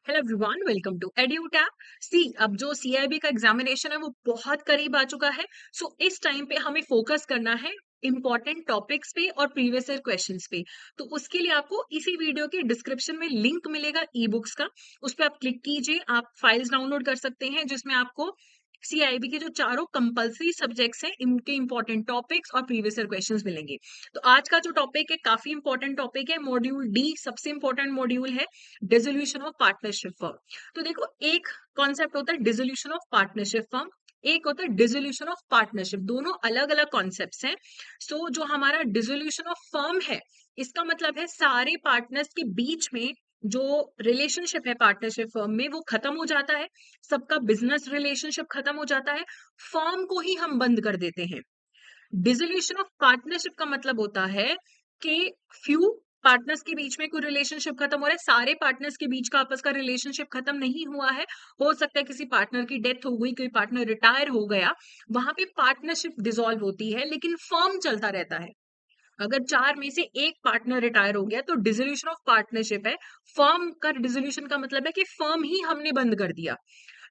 Hello everyone, welcome to Edutap. अब जो CIB का एग्जामिनेशन है वो बहुत करीब आ चुका है। इस टाइम पे हमें फोकस करना है इंपॉर्टेंट टॉपिक्स पे और प्रीवियस ईयर क्वेश्चंस पे। तो उसके लिए आपको इसी वीडियो के डिस्क्रिप्शन में लिंक मिलेगा ई बुक्स का। उस पर आप क्लिक कीजिए, आप फाइल्स डाउनलोड कर सकते हैं जिसमें आपको सीआईबी के जो चारों कंपलसरी सब्जेक्ट्स हैं इनके इंपॉर्टेंट टॉपिक्स और प्रीवियस ईयर क्वेश्चंस मिलेंगे। तो आज का जो टॉपिक है काफी इंपॉर्टेंट टॉपिक है, मॉड्यूल डी सबसे इंपॉर्टेंट मॉड्यूल है, डिसोल्यूशन ऑफ पार्टनरशिप फर्म। तो देखो, एक कॉन्सेप्ट होता है डिसोल्यूशन ऑफ पार्टनरशिप फर्म, एक होता है डिसोल्यूशन ऑफ पार्टनरशिप। दोनों अलग अलग कॉन्सेप्ट्स हैं। जो हमारा डिसोल्यूशन ऑफ फर्म है, इसका मतलब है सारे पार्टनर्स के बीच में जो रिलेशनशिप है पार्टनरशिप फर्म में वो खत्म हो जाता है। सबका बिजनेस रिलेशनशिप खत्म हो जाता है, फर्म को ही हम बंद कर देते हैं। डिसोल्यूशन ऑफ पार्टनरशिप का मतलब होता है कि फ्यू पार्टनर्स के बीच में कोई रिलेशनशिप खत्म हो रहा है, सारे पार्टनर्स के बीच का आपस का रिलेशनशिप खत्म नहीं हुआ है। हो सकता है किसी पार्टनर की डेथ हो गई, कोई पार्टनर रिटायर हो गया, वहां पे पार्टनरशिप डिसॉल्व होती है लेकिन फर्म चलता रहता है। अगर चार में से एक पार्टनर रिटायर हो गया तो डिसोल्यूशन ऑफ पार्टनरशिप है। फर्म का डिसोल्यूशन का मतलब है कि फर्म ही हमने बंद कर दिया।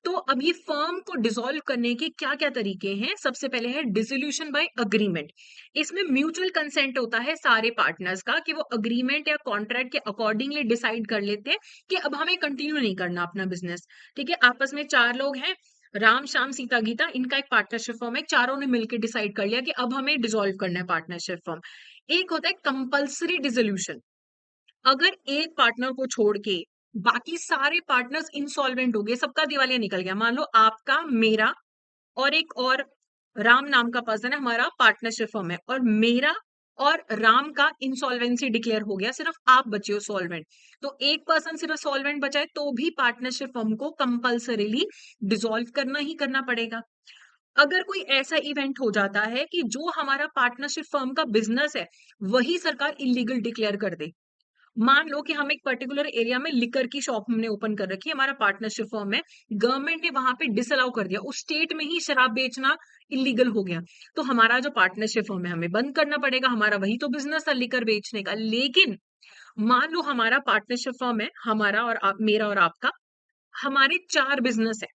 तो अब ये फर्म को डिसॉल्व करने के क्या क्या तरीके हैं? सबसे पहले है डिसोल्यूशन बाय अग्रीमेंट। इसमें म्यूचुअल कंसेंट होता है सारे पार्टनर्स का कि वो अग्रीमेंट या कॉन्ट्रैक्ट के अकॉर्डिंगली डिसाइड कर लेते हैं कि अब हमें कंटिन्यू नहीं करना अपना बिजनेस। ठीक है, आपस में चार लोग हैं, राम श्याम सीता गीता, इनका एक पार्टनरशिप फॉर्म है, चारों ने मिलकर डिसाइड कर लिया कि अब हमें डिसॉल्व करना है पार्टनरशिप फॉर्म। एक होता है कंपल्सरी डिसोल्यूशन। अगर एक पार्टनर को छोड़ के बाकी सारे पार्टनर्स इंसॉल्वेंट हो गए, सबका दिवालिया निकल गया, मान लो आपका, मेरा और एक और राम नाम का पर्सन है, हमारा पार्टनरशिप फर्म है, और मेरा और राम का इंसॉल्वेंसी डिक्लेयर हो गया, सिर्फ आप बचे हो सॉल्वेंट। तो एक पर्सन सिर्फ सॉल्वेंट बचा है तो भी पार्टनरशिप फर्म को कंपल्सरीली डिसॉल्व करना ही करना पड़ेगा। अगर कोई ऐसा इवेंट हो जाता है कि जो हमारा पार्टनरशिप फर्म का बिजनेस है वही सरकार इलीगल डिक्लेयर कर दे, मान लो कि हम एक पर्टिकुलर एरिया में लिकर की शॉप हमने ओपन कर रखी है, हमारा पार्टनरशिप फर्म है, गवर्नमेंट ने वहां पे डिसअलाउ कर दिया, उस स्टेट में ही शराब बेचना इलीगल हो गया, तो हमारा जो पार्टनरशिप फर्म है हमें बंद करना पड़ेगा, हमारा वही तो बिजनेस था लिकर बेचने का। लेकिन मान लो हमारा पार्टनरशिप फर्म है, हमारा और मेरा और आपका, हमारे चार बिजनेस है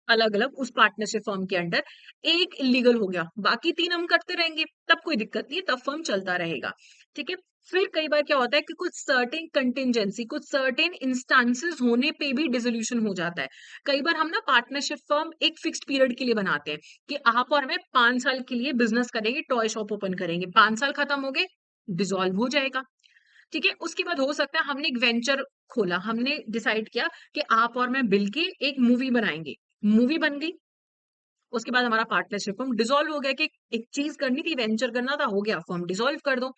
अलग अलग उस पार्टनरशिप फर्म के अंडर, एक इलीगल हो गया, बाकी तीन हम करते रहेंगे, तब कोई दिक्कत नहीं है, तब फर्म चलता रहेगा। ठीक है। फिर कई बार क्या होता है कि कुछ सर्टेन कंटिजेंसी, कुछ सर्टेन इंस्टांसेस होने पे भी डिसोल्यूशन हो जाता है। कई बार हम ना पार्टनरशिप फर्म एक फिक्स्ड पीरियड के लिए बनाते हैं कि आप और मैं 5 साल के लिए बिजनेस करेंगे, टॉय शॉप ओपन करेंगे, 5 साल खत्म हो गए, डिसॉल्व हो जाएगा। ठीक है, उसके बाद हो सकता है हमने एक वेंचर खोला, हमने डिसाइड किया कि आप और मैं मिलके एक मूवी बनाएंगे, मूवी बन गई, उसके बाद हमारा पार्टनरशिप फर्म डिसॉल्व हो गया कि एक चीज करनी थी, वेंचर करना था, हो गया, फर्म डिसॉल्व कर दो।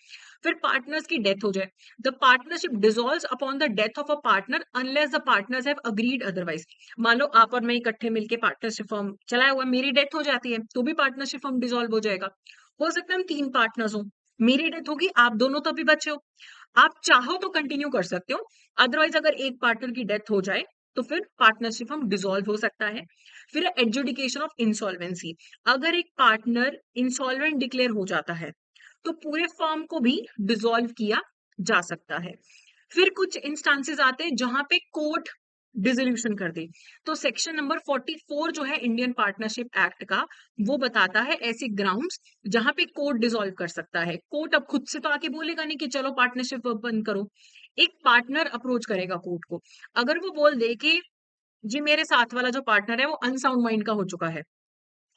फिर पार्टनर्स की डेथ हो जाए, the partnership dissolves upon the death of a partner unless the partners have agreed otherwise. मान लो आप और मैं इकट्ठे मिलके पार्टनरशिप फर्म चलाया हुआ है, मेरी डेथ हो जाती है तो भी पार्टनरशिप फर्म डिसॉल्व हो जाएगा। हो सकता है हम तीन पार्टनर्स हो, मेरी डेथ होगी, आप दोनों तो भी बचे हो, आप चाहो तो कंटिन्यू कर सकते हो, अदरवाइज अगर एक पार्टनर की डेथ हो जाए तो फिर पार्टनरशिप हम डिसॉल्व हो सकता है। फिर एडजुडिकेशन ऑफ इंसॉल्वेंसी, अगर एक पार्टनर इंसॉल्वेंट डिक्लेयर हो जाता है तो पूरे फर्म को भी डिसॉल्व किया जा सकता है। फिर कुछ इंस्टांसेस आते हैं जहां पे कोर्ट डिसोल्यूशन कर दे। तो सेक्शन नंबर 44 जो है इंडियन पार्टनरशिप एक्ट का, वो बताता है ऐसे ग्राउंड्स जहां पे कोर्ट डिसॉल्व कर सकता है। कोर्ट अब खुद से तो आके बोलेगा नहीं कि चलो पार्टनरशिप बंद करो, एक पार्टनर अप्रोच करेगा कोर्ट को। अगर वो बोल दे कि जी मेरे साथ वाला जो पार्टनर है वो अनसाउंड माइंड का हो चुका है,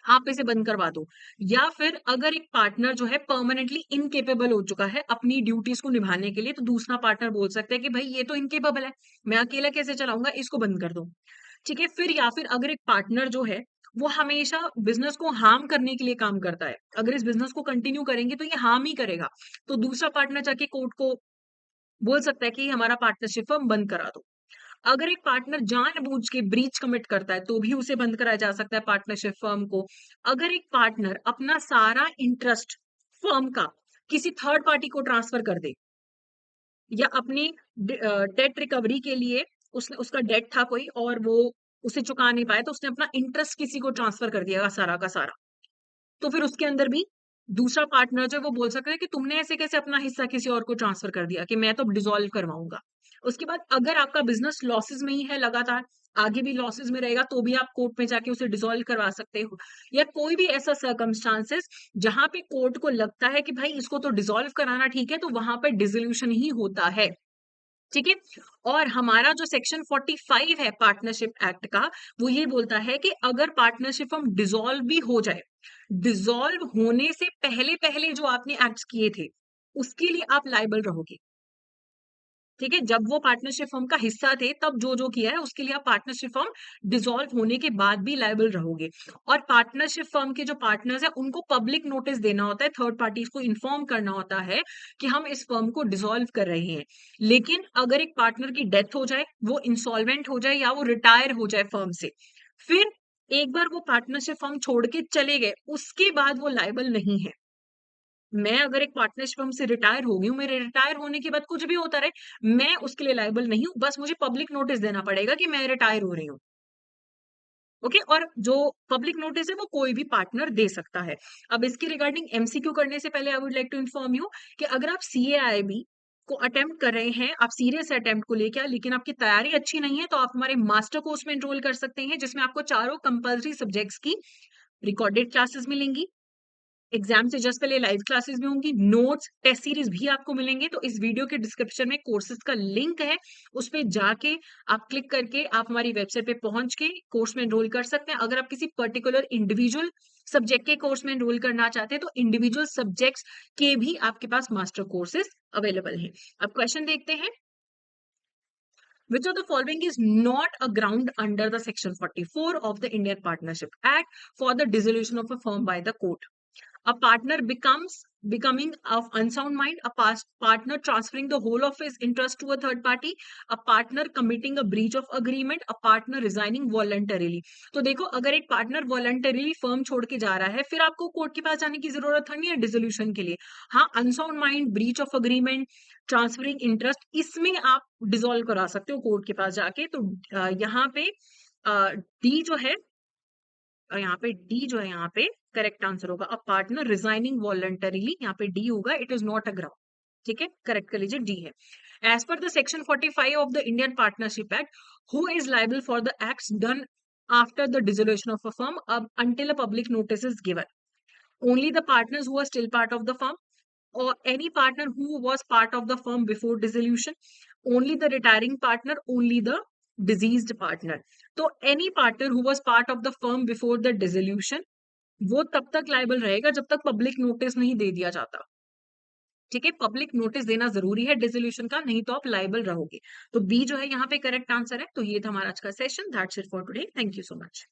आप इसे बंद करवा दो, या फिर अगर एक पार्टनर जो है परमानेंटली इनकेपेबल हो चुका है अपनी ड्यूटीज को निभाने के लिए, तो दूसरा पार्टनर बोल सकता है कि भाई ये तो इनकेपेबल है, मैं अकेला कैसे चलाऊंगा, इसको बंद कर दो। ठीक है। फिर या फिर अगर एक पार्टनर जो है वो हमेशा बिजनेस को हार्म करने के लिए काम करता है, अगर इस बिजनेस को कंटिन्यू करेंगे तो ये हार्म ही करेगा, तो दूसरा पार्टनर जाके कोर्ट को बोल सकता है कि हमारा पार्टनरशिप फर्म बंद करा दो। अगर एक पार्टनर जानबूझ के ब्रीच कमिट करता है तो भी उसे बंद कराया जा सकता है पार्टनरशिप फर्म को। अगर एक पार्टनर अपना सारा इंटरेस्ट फर्म का किसी थर्ड पार्टी को ट्रांसफर कर दे, या अपनी डेट रिकवरी के लिए, उसने उसका डेट था कोई और वो उसे चुका नहीं पाया तो उसने अपना इंटरेस्ट किसी को ट्रांसफर कर दिया सारा का सारा, तो फिर उसके अंदर भी दूसरा पार्टनर जो है वो बोल सकता है कि तुमने ऐसे कैसे अपना हिस्सा किसी और को ट्रांसफर कर दिया, कि मैं तो डिसॉल्व करवाऊंगा। उसके बाद अगर आपका बिजनेस लॉसेस में ही है लगातार, आगे भी लॉसेस में रहेगा, तो भी आप कोर्ट में जाके उसे डिसॉल्व करवा सकते हो, या कोई भी ऐसा सर्कमस्टांसेस जहां पे कोर्ट को लगता है कि भाई इसको तो डिसॉल्व कराना ठीक है, तो वहां पर डिसोल्यूशन ही होता है। ठीक है। और हमारा जो सेक्शन 45 है पार्टनरशिप एक्ट का, वो ये बोलता है कि अगर पार्टनरशिप हम डिसॉल्व भी हो जाए, डिसॉल्व होने से पहले पहले जो आपने एक्ट्स किए थे, उसके लिए आप लायबल रहोगे। ठीक है, जब वो पार्टनरशिप फर्म का हिस्सा थे, तब जो जो किया है उसके लिए आप पार्टनरशिप फर्म डिसॉल्व होने के बाद भी लायबल रहोगे। और पार्टनरशिप फर्म के जो पार्टनर्स है, उनको पब्लिक नोटिस देना होता है, थर्ड पार्टीज को इन्फॉर्म करना होता है कि हम इस फर्म को डिसॉल्व कर रहे हैं। लेकिन अगर एक पार्टनर की डेथ हो जाए, वो इंसॉल्वेंट हो जाए, या वो रिटायर हो जाए फर्म से, फिर एक बार वो पार्टनरशिप फर्म छोड़ के चले गए, उसके बाद वो लायबल नहीं है। मैं अगर एक पार्टनरशिप फर्म से रिटायर हो गई हूँ, मेरे रिटायर होने के बाद कुछ भी होता रहे, मैं उसके लिए लायबल नहीं हूँ, बस मुझे पब्लिक नोटिस देना पड़ेगा कि मैं रिटायर हो रही हूँ। ओके, और जो पब्लिक नोटिस है वो कोई भी पार्टनर दे सकता है। अब इसके रिगार्डिंग एमसीक्यू करने से पहले I would like to inform you कि अगर आप सीएआईबी को अटेम्प्ट कर रहे हैं, आप सीरियस अटेम्प्ट को लेके आए, लेकिन आपकी तैयारी अच्छी नहीं है, तो आप हमारे मास्टर कोर्स में एनरोल कर सकते हैं, जिसमें आपको चारों कंपल्सरी सब्जेक्ट्स की रिकॉर्डेड क्लासेस मिलेंगी। एग्जाम से जस्ट पहले लाइव क्लासेस भी होंगी, नोट्स, टेस्ट सीरीज भी आपको मिलेंगे। तो इस वीडियो के डिस्क्रिप्शन में कोर्सेज का लिंक है, उस पे जाके आप क्लिक करके आप हमारी वेबसाइट पे पहुंच के कोर्स में एनरोल कर सकते हैं। अगर आप किसी पर्टिकुलर इंडिविजुअल सब्जेक्ट के कोर्स में एनरोल करना चाहते हैं, तो इंडिविजुअल सब्जेक्ट्स के भी आपके पास मास्टर कोर्सेज अवेलेबल हैं। अब क्वेश्चन देखते हैं। Which of the following is not a ground under the section 44 of the Indian Partnership Act for the dissolution of a firm by the court? A partner becoming of unsound mind, a partner transferring the whole of his interest to a third party, a partner committing a breach of agreement, a partner resigning voluntarily. तो देखो, अगर एक partner voluntarily firm छोड़ के जा रहा है, फिर आपको कोर्ट के पास जाने की जरूरत नहीं है डिसोल्यूशन के लिए। हाँ, unsound mind, breach of agreement, transferring interest, इसमें आप डिसॉल्व करा सकते हो कोर्ट के पास जाके। तो यहाँ पे डी जो है, यहाँ पे डी जो है, यहाँ पे करेक्ट आंसर होगा। अ पार्टनर रिजाइनिंग वॉलंटरीली, यहाँ पे डी होगा, it is not a ground. ठीक है, करेक्ट कर लीजिए, डी है। As per the section 45 of the Indian partnership act, who is liable for the acts done after the dissolution of a firm until a public notice is given? Only the partners who are still part of the firm, or any partner who was part of the firm before dissolution, only the retiring partner, only the deceased partner. तो any partner who was part of the firm before the dissolution, वो तब तक liable रहेगा जब तक public notice नहीं दे दिया जाता। ठीक है, पब्लिक नोटिस देना जरूरी है डिसोल्यूशन का, नहीं तो आप लायबल रहोगे। तो बी जो है यहाँ पे करेक्ट आंसर है। तो ये था हमारा आज का session. That's it for today, thank you so much.